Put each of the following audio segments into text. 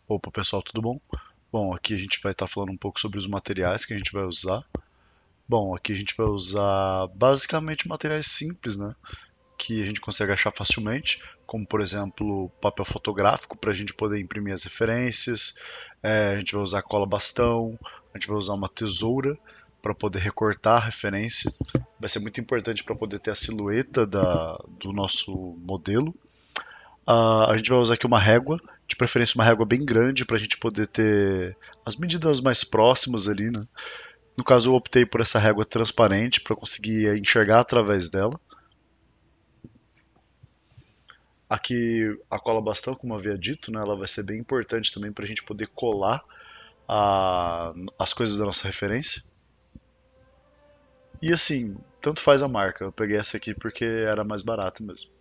Opa, pessoal, tudo bom? Bom, aqui a gente vai estar falando um pouco sobre os materiais que a gente vai usar. Bom, aqui a gente vai usar basicamente materiais simples, né? Que a gente consegue achar facilmente, como por exemplo papel fotográfico para a gente poder imprimir as referências. A gente vai usar cola bastão, a gente vai usar uma tesoura para poder recortar a referência. Vai ser muito importante para poder ter a silhueta do nosso modelo. A gente vai usar aqui uma régua, de preferência uma régua bem grande para a gente poder ter as medidas mais próximas ali, né? No caso, eu optei por essa régua transparente para conseguir enxergar através dela. Aqui a cola bastão, como eu havia dito, né, ela vai ser bem importante também para a gente poder colar as coisas da nossa referência. E assim, tanto faz a marca. Eu peguei essa aqui porque era mais barata mesmo.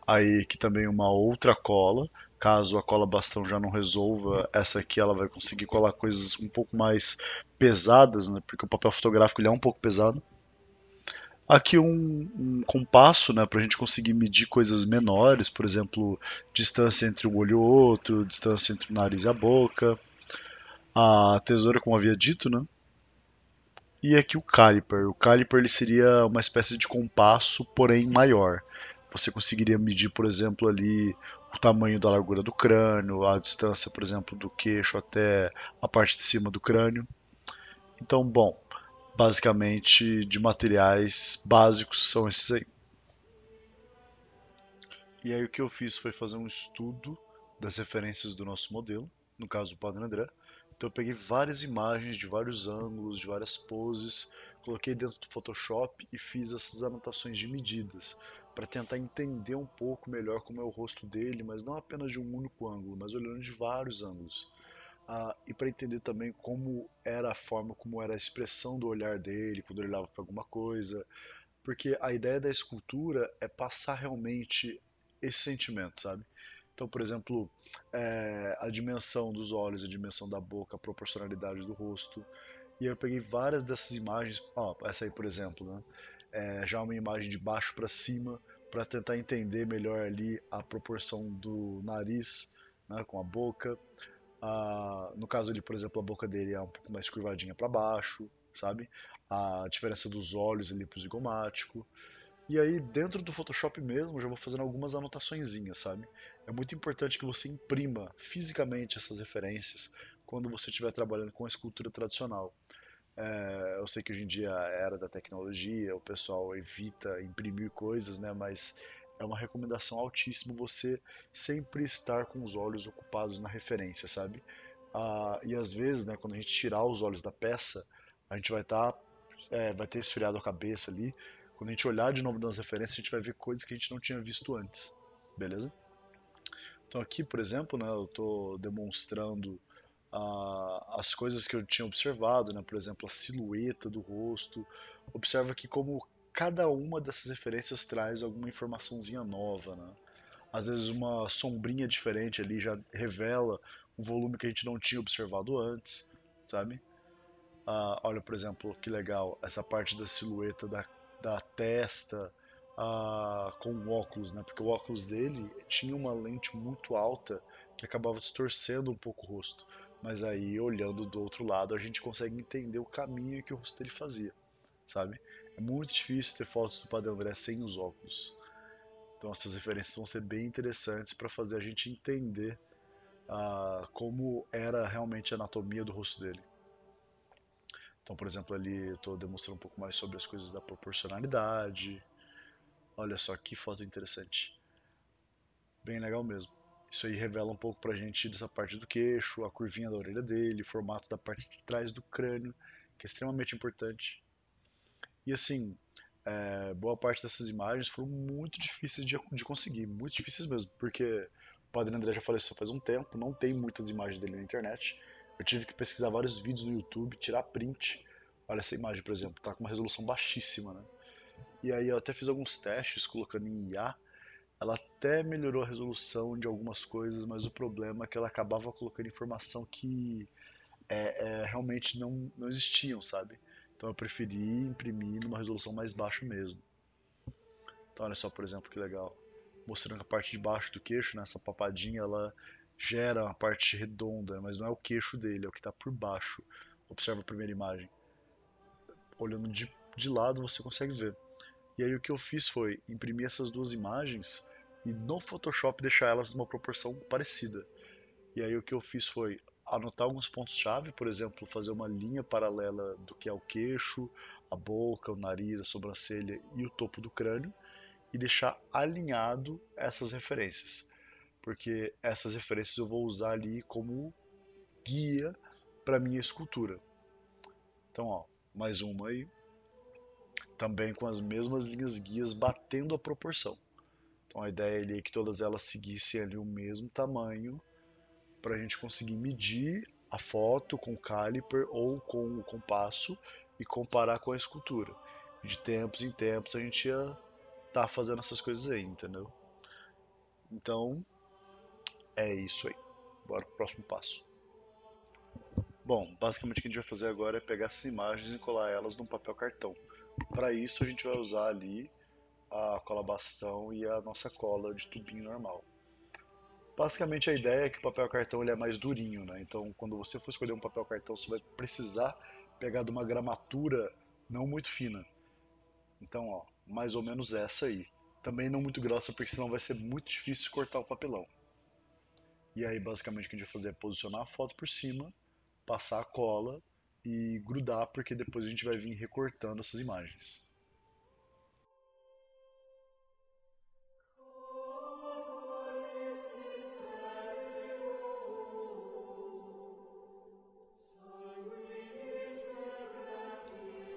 Aí aqui também uma outra cola. Caso a cola bastão já não resolva, essa aqui ela vai conseguir colar coisas um pouco mais pesadas, né? Porque o papel fotográfico ele é um pouco pesado. Aqui um compasso, né, para a gente conseguir medir coisas menores, por exemplo, distância entre um olho e o outro, distância entre o nariz e a boca. A tesoura, como havia dito, né? E aqui o caliper. O caliper ele seria uma espécie de compasso, porém maior. Você conseguiria medir, por exemplo, ali o tamanho da largura do crânio, a distância, por exemplo, do queixo até a parte de cima do crânio. Então, bom, basicamente de materiais básicos são esses aí. E aí o que eu fiz foi fazer um estudo das referências do nosso modelo, no caso o Padre André. Então eu peguei várias imagens de vários ângulos, de várias poses, coloquei dentro do Photoshop e fiz essas anotações de medidas para tentar entender um pouco melhor como é o rosto dele, mas não apenas de um único ângulo, mas olhando de vários ângulos. E para entender também como era a forma, como era a expressão do olhar dele quando ele olhava para alguma coisa, porque a ideia da escultura é passar realmente esse sentimento, sabe? Então, por exemplo, a dimensão dos olhos, a dimensão da boca, a proporcionalidade do rosto. E aí eu peguei várias dessas imagens, essa aí, por exemplo, né? Já uma imagem de baixo para cima, para tentar entender melhor ali a proporção do nariz, né, com a boca. No caso ali, por exemplo, a boca dele é um pouco mais curvadinha para baixo, sabe? A diferença dos olhos ali pro zigomático. E aí, dentro do Photoshop mesmo, eu já vou fazendo algumas anotaçõezinhas, sabe? É muito importante que você imprima fisicamente essas referências quando você estiver trabalhando com a escultura tradicional. Eu sei que hoje em dia é a era da tecnologia, o pessoal evita imprimir coisas, né? Mas é uma recomendação altíssima você sempre estar com os olhos ocupados na referência, sabe? E às vezes, né, quando a gente tirar os olhos da peça, a gente vai ter esfriado a cabeça ali. Quando a gente olhar de novo nas referências, a gente vai ver coisas que a gente não tinha visto antes, beleza? Então aqui, por exemplo, né, eu estou demonstrando as coisas que eu tinha observado, né? Por exemplo, a silhueta do rosto. Observa que como cada uma dessas referências traz alguma informaçãozinha nova, né? Às vezes uma sombrinha diferente ali já revela um volume que a gente não tinha observado antes, sabe? Olha, por exemplo, que legal essa parte da silhueta da testa com o óculos, né? Porque o óculos dele tinha uma lente muito alta que acabava distorcendo um pouco o rosto. Mas aí, olhando do outro lado, a gente consegue entender o caminho que o rosto dele fazia, sabe? É muito difícil ter fotos do Padre André sem os óculos. Então essas referências vão ser bem interessantes para fazer a gente entender como era realmente a anatomia do rosto dele. Então, por exemplo, ali eu estou demonstrando um pouco mais sobre as coisas da proporcionalidade. Olha só que foto interessante. Bem legal mesmo. Isso aí revela um pouco pra gente dessa parte do queixo, a curvinha da orelha dele, o formato da parte de trás do crânio, que é extremamente importante. E assim, boa parte dessas imagens foram muito difíceis de conseguir, muito difíceis mesmo, porque o Padre André já faleceu faz um tempo, não tem muitas imagens dele na internet. Eu tive que pesquisar vários vídeos no YouTube, tirar print. Olha essa imagem, por exemplo, tá com uma resolução baixíssima, né? E aí eu até fiz alguns testes colocando em IA. Ela até melhorou a resolução de algumas coisas, mas o problema é que ela acabava colocando informação que realmente não existiam, sabe? Então eu preferi imprimir numa resolução mais baixa mesmo. Então olha só, por exemplo, que legal. mostrando que a parte de baixo do queixo, né, essa papadinha, ela gera uma parte redonda, mas não é o queixo dele, é o que está por baixo. Observa a primeira imagem. Olhando de lado você consegue ver. E aí o que eu fiz foi imprimir essas duas imagens e no Photoshop deixar elas numa proporção parecida. E aí o que eu fiz foi anotar alguns pontos-chave, por exemplo, fazer uma linha paralela do que é o queixo, a boca, o nariz, a sobrancelha e o topo do crânio e deixar alinhado essas referências, porque essas referências eu vou usar ali como guia para minha escultura. Então, ó, mais uma aí, também com as mesmas linhas guias batendo a proporção. Então a ideia ali é que todas elas seguissem ali o mesmo tamanho para a gente conseguir medir a foto com o caliper ou com o compasso e comparar com a escultura. De tempos em tempos a gente ia estar fazendo essas coisas aí, entendeu? Então é isso aí. Bora pro próximo passo. Bom, basicamente o que a gente vai fazer agora é pegar essas imagens e colar elas num papel cartão. Para isso a gente vai usar ali a cola bastão e a nossa cola de tubinho normal. Basicamente a ideia é que o papel cartão ele é mais durinho, né? Então quando você for escolher um papel cartão você vai precisar pegar de uma gramatura não muito fina. Então, ó, mais ou menos essa aí. Também não muito grossa porque senão vai ser muito difícil cortar o papelão. E aí basicamente o que a gente vai fazer é posicionar a foto por cima, passar a cola e grudar porque depois a gente vai vir recortando essas imagens.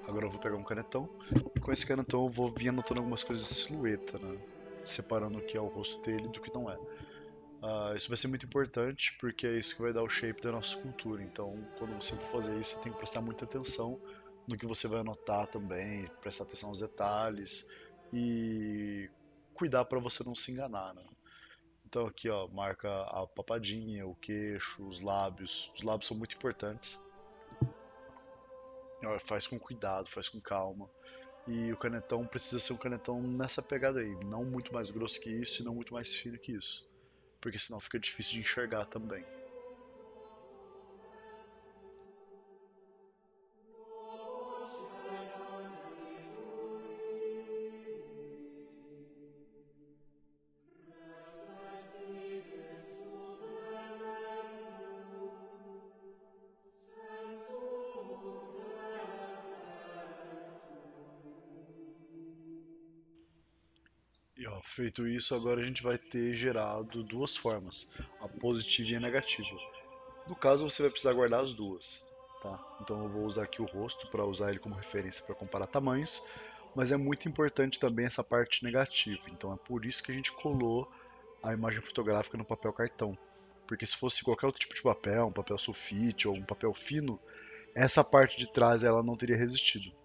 Agora eu vou pegar um canetão e com esse canetão eu vou vir anotando algumas coisas de silhueta, né? Separando o que é o rosto dele do que não é. Isso vai ser muito importante porque é isso que vai dar o shape da nossa escultura. Então, quando você for fazer isso, você tem que prestar muita atenção no que você vai anotar também, prestar atenção aos detalhes e cuidar para você não se enganar, né? Então aqui, ó, marca a papadinha, o queixo, os lábios. Os lábios são muito importantes. Ó, faz com cuidado, faz com calma. E o canetão precisa ser um canetão nessa pegada aí, não muito mais grosso que isso e não muito mais fino que isso, porque senão fica difícil de enxergar também. E ó, feito isso, agora a gente vai ter gerado duas formas, a positiva e a negativa. No caso, você vai precisar guardar as duas, tá? Então eu vou usar aqui o rosto para usar ele como referência para comparar tamanhos, mas é muito importante também essa parte negativa. Então é por isso que a gente colou a imagem fotográfica no papel cartão. Porque se fosse qualquer outro tipo de papel, um papel sulfite ou um papel fino, essa parte de trás ela não teria resistido.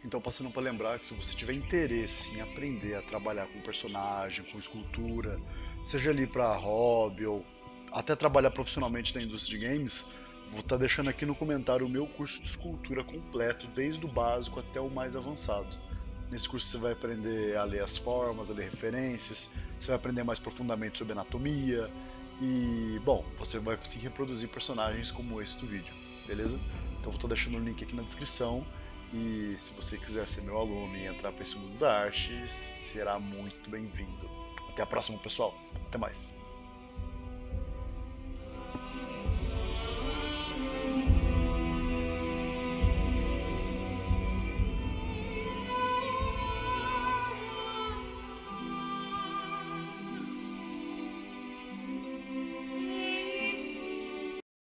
Então, passando para lembrar que se você tiver interesse em aprender a trabalhar com personagem, com escultura, seja ali para hobby ou até trabalhar profissionalmente na indústria de games, vou estar deixando aqui no comentário o meu curso de escultura completo, desde o básico até o mais avançado. Nesse curso você vai aprender a ler as formas, a ler referências, você vai aprender mais profundamente sobre anatomia e, bom, você vai conseguir reproduzir personagens como esse do vídeo, beleza? Então vou estar deixando o link aqui na descrição e se você quiser ser meu aluno e entrar para esse mundo da arte, será muito bem-vindo. Até a próxima, pessoal. Até mais.